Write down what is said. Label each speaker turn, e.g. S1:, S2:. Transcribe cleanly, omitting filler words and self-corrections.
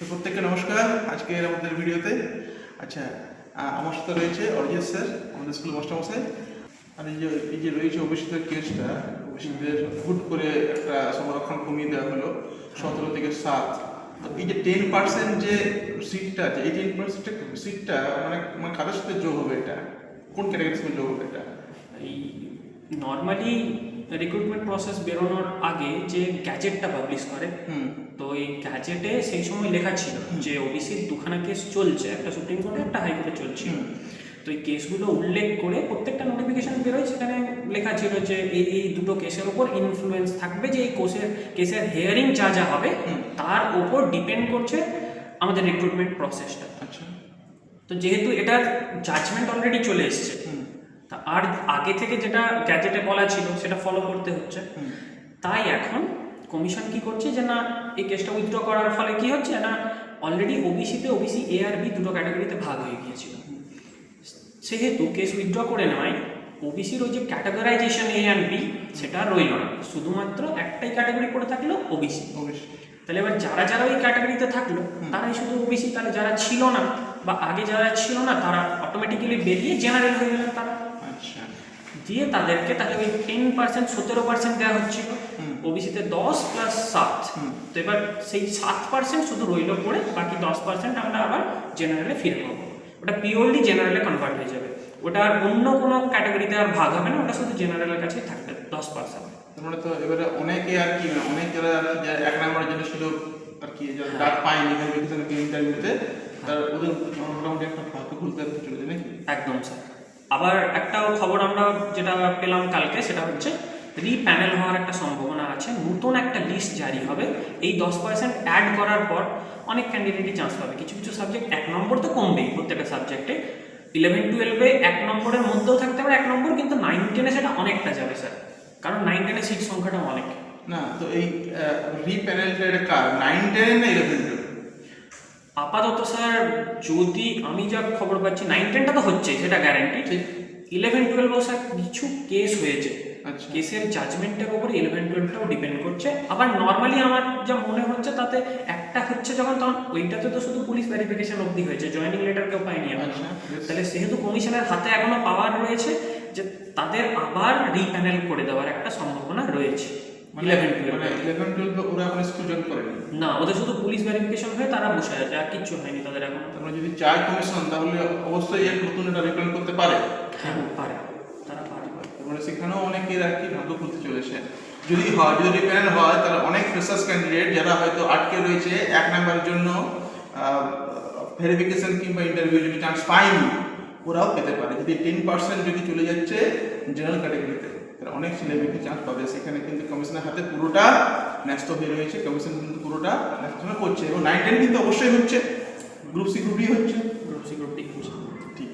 S1: তো প্রত্যেককে নমস্কার। আজকের আমাদের ভিডিওতে আচ্ছা আমার সাথে রয়েছে অরিজিৎ স্যার, আমাদের স্কুল মাস্টারমশাই। আর এই যে রয়েছে ওবিসিদের কেসটা, ওবিসিদের হুট করে একটা সংরক্ষণ কমিয়ে দেওয়া হলো 17 থেকে 7। তো এই যে 10% যে সিটটা আছে, এই 10% সিটটা মানে মানে কাদের সাথে যোগ হবে? এটা কোন ক্যাটাগরির সাথে যোগ হবে এটা?
S2: এই নর্মালি রিক্রুটমেন্ট প্রসেস বেরোনোর আগে যে গ্যাজেটটা পাবলিশ করে, তো এই গ্যাজেটে সেই সময় লেখা ছিল যে ওবিসির দুখানা কেস চলছে, একটা সুপ্রিম কোর্টে একটা হাইকোর্টে চলছিল। তো এই কেসগুলো উল্লেখ করে প্রত্যেকটা নোটিফিকেশন বেরোয়, সেখানে লেখা ছিল যে এই দুটো কেসের ওপর ইনফ্লুয়েন্স থাকবে, যে এই কেসের হেয়ারিং যা যা হবে তার ওপর ডিপেন্ড করছে আমাদের রিক্রুটমেন্ট প্রসেসটা।
S1: আচ্ছা,
S2: তো যেহেতু এটার জাজমেন্ট অলরেডি চলে এসছে, তা আর আগে থেকে যেটা গ্যাজেটে বলা ছিল সেটা ফলো করতে হচ্ছে। তাই এখন কমিশন কি করছে যে না, এই কেসটা উইথড্র করার ফলে কি হচ্ছে না, অলরেডি ওবিসি এ আর বি দুটো ক্যাটাগরিতে ভাগ হয়ে গিয়েছিল। সেহেতু কেস উইথড্র করে নেওয়ায় ওবিসির ওই যে ক্যাটাগরাইজেশন এ অ্যান্ড বি সেটা রইল না, শুধুমাত্র একটাই ক্যাটাগরি পড়ে থাকলো ওবিসি। তাহলে এবার যারা যারা ওই ক্যাটাগরিতে থাকলো তারাই শুধু ওবিসি, তাহলে যারা ছিল না বা আগে যারা ছিল না তারা অটোমেটিক্যালি বেরিয়ে জেনারেল হয়ে গেলেন তারা।
S1: আচ্ছা,
S2: দিয়ে তাদেরকে তাহলে ওই 10% 17% দেওয়া হচ্ছিল, ওবিসিতে 10 প্লাস 7। তো এবার সেই 7% শুধু রইল পড়ে, বাকি 10% আমরা আবার জেনারেলে ফিরে পাবো। ওটা পিওরলি জেনারেলে কনভার্ট হয়ে যাবে, ওটা আর অন্য কোনো ক্যাটাগরিতে আর ভাগ হবে না, ওটা শুধু জেনারেলের কাছেই থাকবে 10%।
S1: তার মানে তো এবারে অনেকে আর কি অনেক যারা আর কি এক নম্বরের জন্য ছিল আর কি, যারা ডাক পায়নি ভেরিফিকেশন ইন্টারভিউতে, তার ওদের মোটামুটি একটা ভাগ্য খুলতে চলেছে নাকি?
S2: একদম স্যার। আবার একটাও খবর আমরা যেটা পেলাম কালকে, সেটা হচ্ছে রিপ্যানেল হওয়ার একটা সম্ভাবনা আছে, নতুন একটা লিস্ট জারি হবে। এই 10% অ্যাড করার পর অনেক ক্যান্ডিডেটই চান্স পাবে। কিছু কিছু সাবজেক্ট 1 নম্বর তো কমবেই প্রত্যেকটা সাবজেক্টে, 11-12-এ 1 নম্বরের মধ্যেও থাকতে পারে 1 নম্বর, কিন্তু 9-10-এ সেটা অনেকটা যাবে স্যার, কারণ 9-10-এ সিট সংখ্যাটা অনেক।
S1: না, তো এই রিপ্যানেলটা এটা কার, 9-10 না 11-12?
S2: আপাতত স্যার যদি আমি যা খবর পাচ্ছি 9-10টা তো হচ্ছে, সেটা গ্যারান্টি।
S1: ঠিক।
S2: 11-12 স্যার কিছু কেস হয়েছে,
S1: আচ্ছা,
S2: কেসের জাজমেন্টের উপর 11-12টাও ডিপেন্ড করছে। আবার নর্মালি আমার যা মনে হচ্ছে তাতে একটা হচ্ছে যখন, তখন ওইটাতে তো শুধু পুলিশ ভেরিফিকেশন অবধি হয়েছে, জয়েনিং লেটার কেউ পায়নি এখন।
S1: আচ্ছা,
S2: তাহলে সেহেতু কমিশনের হাতে এখনো পাওয়ার রয়েছে যে তাদের আবার রিপ্যানেল করে দেওয়ার একটা সম্ভাবনা রয়েছে।
S1: 11-12 ওরা এখন স্কুল জয়েন করেনি?
S2: না, ওদের শুধু পুলিশ ভেরিফিকেশন হয়ে তারা বসে আছে, আর কিচ্ছু হয়নি তাদের এখনো।
S1: তারপরে যদি চায় কমিশন, তাহলে অবশ্যই এক নতুন এটা রিপ্যানেল করতে পারে।
S2: হ্যাঁ পারে, তারা পারে।
S1: তারপরে সেখানেও অনেকের আর কি ভাগ্য খুলতে চলেছে। যদি রিপ্যানেল হয়, তাহলে অনেক ফ্রেশার্স ক্যান্ডিডেট যারা হয়তো আটকে রয়েছে 1 নম্বরের জন্য ভেরিফিকেশন কিংবা ইন্টারভিউ যদি চান্স পায়নি, ওরাও পেতে পারে। যদি 10% যদি চলে যাচ্ছে জেনারেল ক্যাটাগরিতে, তাহলে অনেক ছেলেমেয়েকে চান্স পাবে। সেখানে কিন্তু কমিশনের হাতে পুরোটা ন্যস্ত হয়ে রয়েছে, কমিশন কিন্তু পুরোটা ন্যস্ত করছে। এবং 9-10 কিন্তু অবশ্যই হচ্ছে, গ্রুপ সি গ্রুপ ডি হচ্ছে।
S2: Group C group D.
S1: ঠিক।